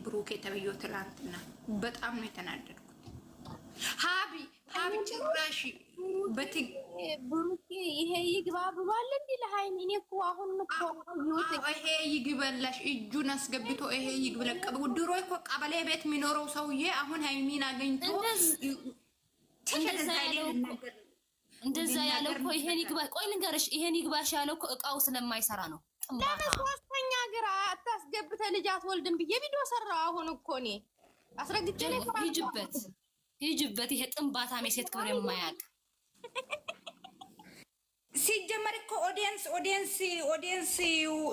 ብሩክ የተበየው ትላንትና በጣም ነው የተናደድኩት። ሀቢ ጭራሽ ብሩክ ይሄ ይግባ ብሏል እንዴ ለሃይሚ? እኔ እኮ አሁን እኮ ይሄ ይግበላሽ እጁን አስገብቶ ይሄ ይግብለቀ ድሮ እኮ ቀበሌ ቤት የሚኖረው ሰውዬ አሁን ሃይሚን አገኝቶ እንደዛ ያለው እኮ ይሄን ይግባ። ቆይ ልንገርሽ፣ ይሄን ይግባሽ ያለው እኮ እቃው ስለማይሰራ ነው። ለምን ሶስተኛ ሀገር አታስገብተህ ልጅ አትወልድም ብዬ ቪዲዮ ሰራው። አሁን እኮ እኔ አስረግጬ ሂጅበት። ይሄ ጥንባታም የሴት ክብር የማያውቅ ሲጀመር እኮ ኦዲየንስ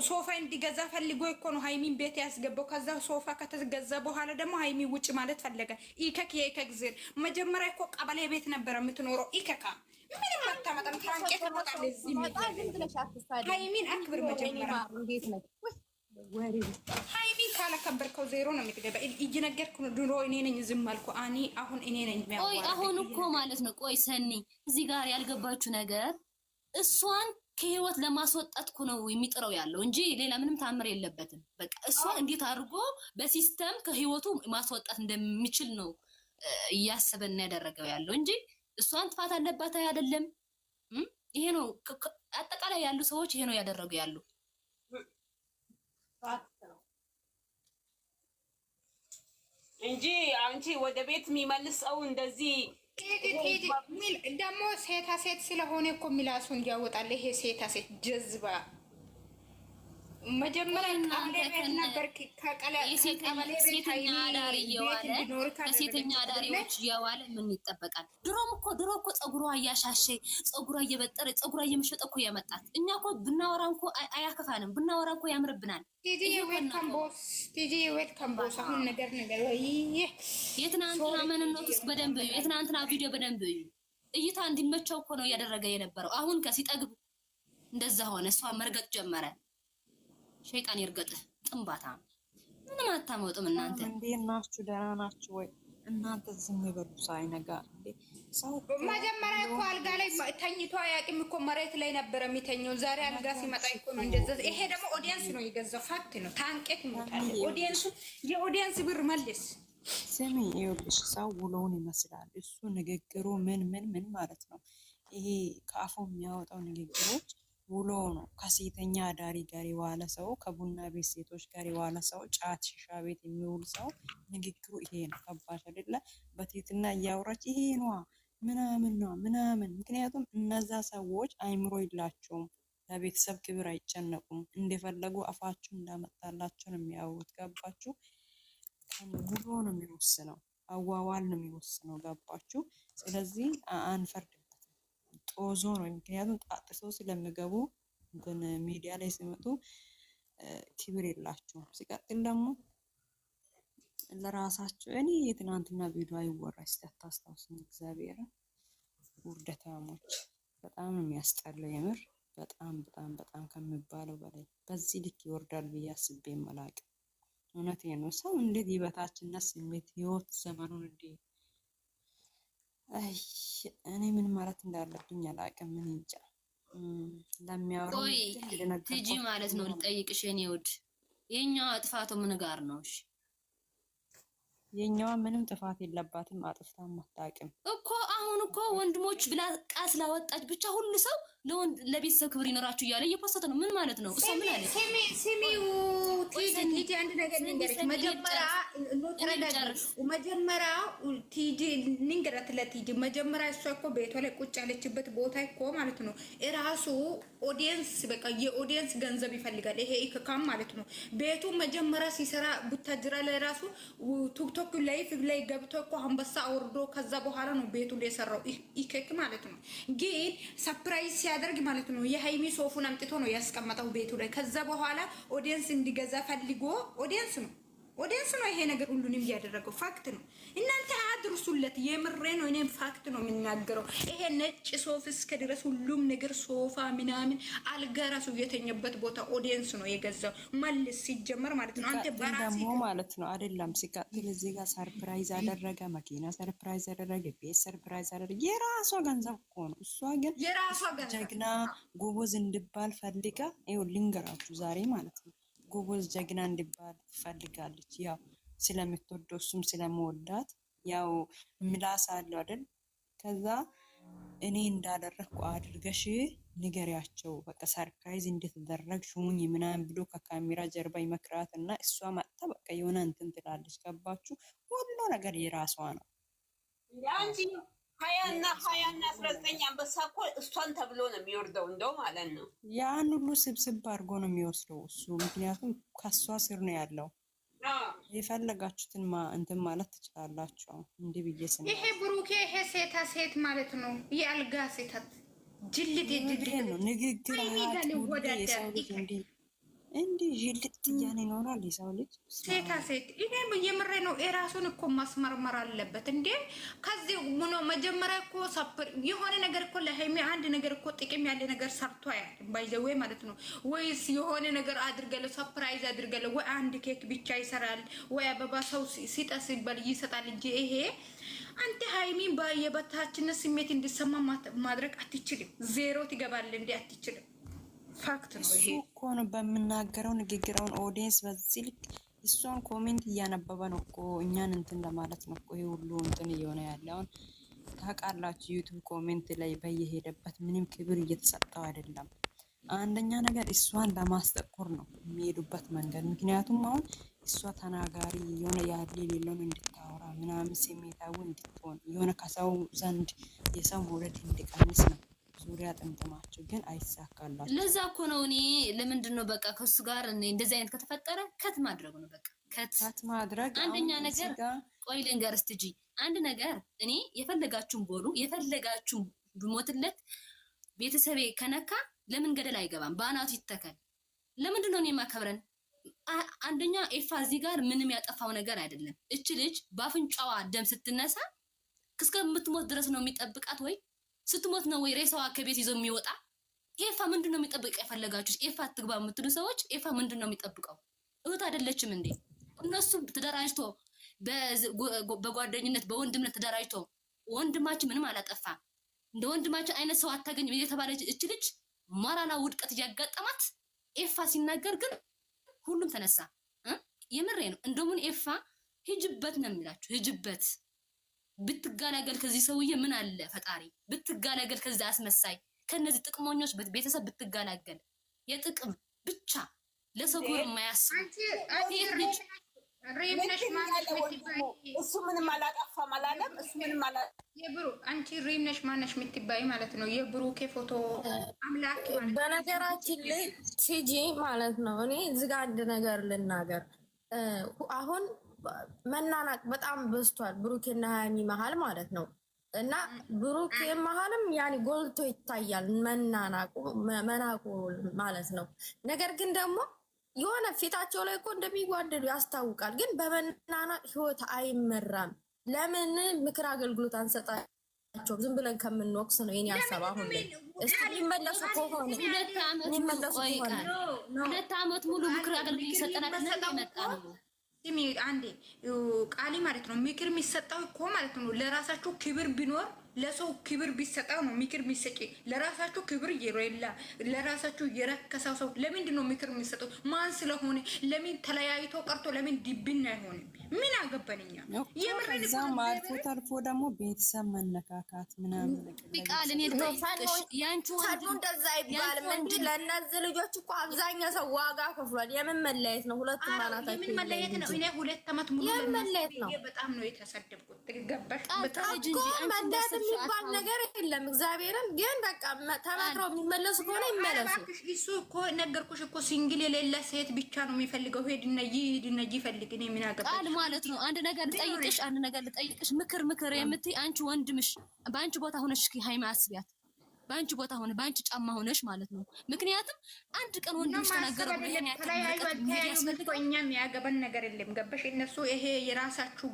ሶፋ እንዲገዛ ፈልጎ እኮ ነው ሃይሚን ቤት ያስገባው። ከዛ ሶፋ ከተገዛ በኋላ ደግሞ ሃይሚ ውጭ ማለት ፈለገ። ኢከክ የኢከክ ዜር መጀመሪያ እኮ ቀበሌ ቤት ነበረ የምትኖረው። ኢከካ ምንም አታመጣም። ታንቄት ተመጣለ እዚህ ሃይሚን አክብር መጀመሪያ። ሃይሚን ካላከበርከው ዜሮ ነው የምትገባ። እየነገርኩ ነው። ድሮ እኔ ነኝ ዝም አልኩ። አሁን እኔ ነኝ የሚያዋራ። ቆይ አሁን እኮ ማለት ነው። ቆይ ሰኒ እዚህ ጋር ያልገባችሁ ነገር እሷን ከህይወት ለማስወጣት እኮ ነው የሚጥረው ያለው እንጂ ሌላ ምንም ታምር የለበትም። በቃ እሷን እንዴት አድርጎ በሲስተም ከህይወቱ ማስወጣት እንደሚችል ነው እያሰበና ያደረገው ያለው እንጂ እሷን ጥፋት አለባት አይደለም። ይሄ ነው አጠቃላይ ያሉ ሰዎች ይሄ ነው ያደረጉ ያሉ እንጂ አንቺ ወደ ቤት የሚመልሰው እንደዚህ ደግሞ ሴታ ሴት ስለሆነ እኮ ሚላሱ እንዲያወጣል። ይሄ ሴታ ሴት ጀዝባ መጀመሪያ ቀበሌ ቤት ነበር። ከሴተኛ አዳሪዎች እያዋለ ምን ይጠበቃል? ድሮ እኮ ፀጉሯ እያሻሸ ፀጉሯ እየበጠረ ፀጉሯ እየመሸጠ እኮ ያመጣት። እኛ እኮ ብናወራ እኮ አያከፋንም፣ ብናወራ እኮ ያምርብናል። ዌልካም ቦስ አሁን ነገር የትናንትና መንነት ውስጥ በደንብ እዩ። የትናንትና ቪዲዮ በደንብ እዩ። እይታ እንዲመቸው እኮ ነው እያደረገ የነበረው። አሁን ከሲጠግብ እንደዛ ሆነ። እሷ መርገጥ ጀመረ። ሸይጣን ይርገጥህ ጥንባታ። ምንም አታመጡም እናንተ። እንዴት ናችሁ? ደህና ናችሁ ወይ? እናንተ ዝም በሉ ሳይነጋ እንዴ ሰው መጀመሪያ እኮ አልጋ ላይ ተኝቶ አያውቅም እኮ መሬት ላይ ነበር የሚተኘው። ዛሬ አልጋ ሲመጣ እኮ ነው እንደዛ። ይሄ ደግሞ ኦዲየንስ ነው የገዛው። ፋክት ነው። ታንቄት ይሞታል። የኦዲየንስ ብር መልስ። ስሚ ይኸውልሽ፣ ሰው ውሎውን ይመስላል። እሱ ንግግሩ ምን ማለት ነው? ይሄ ከአፉ የሚያወጣው ንግግሮች ውሎ ነው። ከሴተኛ አዳሪ ጋር የዋለ ሰው፣ ከቡና ቤት ሴቶች ጋር የዋለ ሰው፣ ጫት ሺሻ ቤት የሚውል ሰው ንግግሩ ይሄ ነው። ከባሽ አይደለ? በቴትና እያወራች ይሄ ነዋ ምናምን። ምክንያቱም እነዛ ሰዎች አይምሮ የላቸውም፣ ለቤተሰብ ክብር አይጨነቁም። እንደፈለጉ አፋችሁ እንዳመጣላቸው ነው የሚያወሩት። ገባችሁ? ውሎ ነው የሚወስነው፣ አዋዋል ነው የሚወስነው። ገባችሁ? ስለዚህ አንፈርድበትም። ጦዞ ነው። ምክንያቱም ጣጥሶ ስለሚገቡ እንትን ሚዲያ ላይ ሲመጡ ክብር የላቸውም። ሲቀጥል ደግሞ ለራሳቸው እኔ የትናንትና ቪዲዮ አይወራሽ ታስታውስኝ። እግዚአብሔር ውርደታሞች በጣም የሚያስጠላው የምር በጣም ከሚባለው በላይ በዚህ ልክ ይወርዳል ብዬ አስቤ አላቅም። እውነቴን ነው። ሰው እንዴት የበታችነት ስሜት ህይወት ዘመኑን እንዴ እኔ ምን ማለት እንዳለብኝ አላውቅም። ምን እንጃ ለሚያወሩ ቲጂ ማለት ነው። ልጠይቅሽ የኔ ውድ የኛዋ ጥፋቱ ምን ጋር ነው? እሺ የኛዋ ምንም ጥፋት የለባትም። አጥፍታም አታውቅም እኮ። አሁን እኮ ወንድሞች ብላ ቃል ስላወጣች ብቻ ሁሉ ሰው ለቤተሰብ ክብር ይኖራችሁ እያለ እየፖሰተ ነው። ምን ማለት ነው? እሷ ምን አለ? ሲሚው ቲጂ አንድ ነገር ንገረች። መጀመሪያ ቲጂ ንገረት ለቲጂ መጀመሪያ እሷ እኮ ቤቷ ላይ ቁጭ ያለችበት ቦታ እኮ ማለት ነው እራሱ ኦዲየንስ በቃ የኦዲየንስ ገንዘብ ይፈልጋል። ይሄ ኢክካም ማለት ነው። ቤቱ መጀመሪያ ሲሰራ ቡታጅራ ላይ ራሱ ቲክቶክ ላይ ገብቶ እኮ አንበሳ አውርዶ ከዛ በኋላ ነው ቤቱን የሰራው ኢክክ ማለት ነው። ግን ሰርፕራይዝ ሲያደርግ ማለት ነው የሃይሚ ሶፉን አምጥቶ ነው ያስቀመጠው ቤቱ ላይ። ከዛ በኋላ ኦዲየንስ እንዲገዛ ፈልጎ ኦዲየንስ ነው ይሄ ነገር ሁሉንም ያደረገው። ፋክት ነው። እናንተ አድርሱለት። የምሬ ነው። እኔም ፋክት ነው የምናገረው። ይሄ ነጭ ሶፍ እስከ ድረስ ሁሉም ነገር ሶፋ ምናምን አልጋ ራሱ የተኛበት ቦታ ኦዲየንስ ነው የገዛው። መልስ ሲጀመር ማለት ነው። አንተ ደግሞ ማለት ነው አይደለም። ሲቀጥል እዚህ ጋር ሰርፕራይዝ አደረገ፣ መኪና ሰርፕራይዝ አደረገ፣ ቤት ሰርፕራይዝ አደረገ። የራሷ ገንዘብ እኮ ነው። እሷ ግን የራሷ ገንዘብ ጀግና ጎበዝ እንድባል ፈልጋ ይኸው ልንገራችሁ ዛሬ ማለት ነው ጎበዝ ጀግና እንዲባል ትፈልጋለች። ያው ስለምትወደው እሱም ስለመወዳት ያው ምላስ አለው አይደል? ከዛ እኔ እንዳደረግኩ አድርገሽ ንገሪያቸው፣ በቃ ሰርፕራይዝ እንደተደረግሽ ሁኚ ምናምን ብሎ ከካሜራ ጀርባ ይመክራት እና እሷ መጥታ በቃ የሆነ እንትን ትላለች። ገባችሁ? ሁሉ ነገር የራሷ ነው። አንቺ 19 አንበሳ እኮ እሷን ተብሎ ነው የሚወርደው እንደው ማለት ነው። ያን ሁሉ ስብስብ አድርጎ ነው የሚወስደው እሱ፣ ምክንያቱም ከሷ ስር ነው ያለው። የፈለጋችሁትን እንትን ማለት ትችላላችሁ። እንዲህ ብዬ ስነ ይሄ ብሩኬ ይሄ ሴታ ሴት ማለት ነው። የአልጋ ሴታት ጅልት ነው ንግግር የሰው ልጅ እንዲህ ጅልጥ እያለ ይኖራል የሰው ልጅ ሴታ ሴት። እኔ የምሬ ነው። የራሱን እኮ ማስመርመር አለበት እንዴ። ከዚህ ምን መጀመሪያ እኮ የሆነ ነገር እኮ ለሃይሚ አንድ ነገር እኮ ጥቅም ያለ ነገር ሰርቶ ያል ባይዘው ማለት ነው። ወይስ የሆነ ነገር አድርገለ ሰርፕራይዝ አድርገለ ወይ አንድ ኬክ ብቻ ይሰራል ወይ አበባ ሰው ሲጠስ ይባል ይሰጣል እንጂ ይሄ አንተ ሃይሚ የበታችነት ስሜት እንዲሰማ ማድረግ አትችልም። ዜሮ ትገባል እንዴ አትችልም። ፋክት ነው ይሄ እኮ ነው። በምናገረው ንግግራውን ኦዲየንስ በዚህ ልክ እሷን ኮሜንት እያነበበ ነው እኮ እኛን እንትን ለማለት ነው እኮ ይሄ ሁሉ እንትን እየሆነ ያለውን ታውቃላችሁ። ዩቱብ ኮሜንት ላይ በየሄደበት ምንም ክብር እየተሰጠው አይደለም። አንደኛ ነገር እሷን ለማስጠቆር ነው የሚሄዱበት መንገድ። ምክንያቱም አሁን እሷ ተናጋሪ የሆነ ያለ የሌለውን እንድታወራ ምናምን ስሜታዊ እንድትሆን የሆነ ከሰው ዘንድ የሰው መውደድ እንዲቀንስ ነው ዙሪያ ጥምጥማቸው፣ ግን አይሳካላችሁ። ለዛ እኮ ነው እኔ ለምንድን ነው በቃ ከሱ ጋር እንደዚህ አይነት ከተፈጠረ ከት ማድረግ ነው በቃ ከት ማድረግ። አንደኛ ነገር ቆይ ልንገርህ ስትጂ አንድ ነገር እኔ የፈለጋችሁን ቦሉ የፈለጋችሁን ብሞትለት ቤተሰቤ ከነካ ለምን ገደል አይገባም? በአናቱ ይተከል። ለምንድን ነው እኔ ማከብረን? አንደኛ ኤፋ እዚህ ጋር ምንም ያጠፋው ነገር አይደለም። እች ልጅ በአፍንጫዋ ደም ስትነሳ እስከምትሞት ድረስ ነው የሚጠብቃት ወይ ስትሞት ነው ወይ ሬሳዋ ከቤት ይዞ የሚወጣ? ኤፋ ምንድን ነው የሚጠብቀው? የፈለጋችሁ ኤፋ አትግባ የምትሉ ሰዎች ኤፋ ምንድን ነው የሚጠብቀው? እህት አይደለችም እንዴ? እነሱ ተደራጅቶ በጓደኝነት በወንድምነት ተደራጅቶ ወንድማችን ምንም አላጠፋ እንደ ወንድማችን አይነት ሰው አታገኝም እየተባለች እች ልጅ ሞራላ ውድቀት እያጋጠማት ኤፋ ሲናገር ግን ሁሉም ተነሳ። የምሬ ነው። እንደምን ኤፋ ሂጅበት ነው የሚላችሁ። ሂጅበት ብትጋላገል ከዚህ ሰውዬ ምን አለ ፈጣሪ ብትጋላገል ከዚህ አስመሳይ ከነዚህ ጥቅሞኞች ቤተሰብ ብትጋላገል የጥቅም ብቻ ለሰው ጉር የማያስብ እሱ ምንም አላጠፋም አላለም። እሱ ምንም አላ የብሩ አንቺ ሪምነሽ ማነሽ የምትባይ ማለት ነው። የብሩኬ ፎቶ አምላክ ማለት በነገራችን ላይ ሲጂ ማለት ነው። እኔ እዚህ ጋር አንድ ነገር ልናገር። አሁን መናናቅ በጣም በዝቷል ብሩኬና ሃይሚ መሀል ማለት ነው። እና ብሩኬ መሀልም ያኔ ጎልቶ ይታያል መናናቁ መናቁ ማለት ነው። ነገር ግን ደግሞ የሆነ ፊታቸው ላይ እኮ እንደሚጓደዱ ያስታውቃል። ግን በመናናቅ ህይወት አይመራም። ለምን ምክር አገልግሎት አንሰጣቸው? ዝም ብለን ከምንወቅስ ነው የኔ ሀሳብ። አሁን ላይ እስቲ የሚመለሱ ከሆነ 2 ዓመት ሙሉ ምክር አገልግሎት ይሰጠናል መጣ ነው። ስሚ አንዴ ቃሊ ማለት ነው። ምክር የሚሰጠው እኮ ማለት ነው ለራሳችሁ ክብር ቢኖር ለሰው ክብር ቢሰጠው ነው ምክር የሚሰጪ። ለራሳችሁ ክብር የሌላ ለራሳችሁ የረከሰው ሰው ለምንድን ነው ምክር የሚሰጠው? ማን ስለሆነ? ለምን ተለያይቶ ቀርቶ ለምን ድብና አይሆንም? ምን አገባንኛ? የምርዛም አልፎ ተርፎ ደግሞ ቤተሰብ መነካካት ምናምን ቃል እኔ ያንቺ ወንድ እንደዛ አይባልም እንጂ ለእነዚህ ልጆች እኮ አብዛኛው ሰው ዋጋ ከፍሏል። የምን መለየት ነው? ሁለቱም ማናታቸው የምን መለየት ነው? እኔ 2 ዓመት ሙሉ የመለየት ነው። በጣም ነው የተሰደብኩት። ገባሽ? በጣም መለየት የሚባል ነገር የለም። እግዚአብሔርን ግን በቃ ተመክረው የሚመለሱ ከሆነ ይመለሱ። እሱ እኮ ነገርኩሽ እኮ ሲንግል የሌለ ሴት ብቻ ነው የሚፈልገው። ሄድና ይፈልግ። እኔ ምን አገባኝ ማለት ነው። አንድ ነገር ልጠይቅሽ፣ ምክር የምትይ አንቺ ወንድምሽ በአንቺ ቦታ ሆነሽ ሃይማ አስቢያት። በአንቺ ቦታ ሆነ በአንቺ ጫማ ሆነሽ ማለት ነው። ምክንያቱም አንድ ቀን ወንድምሽ ተናገረ ብለን ያከለ እኛም ያገባን ነገር የለም። ገባሽ? እነሱ ይሄ የራሳችሁ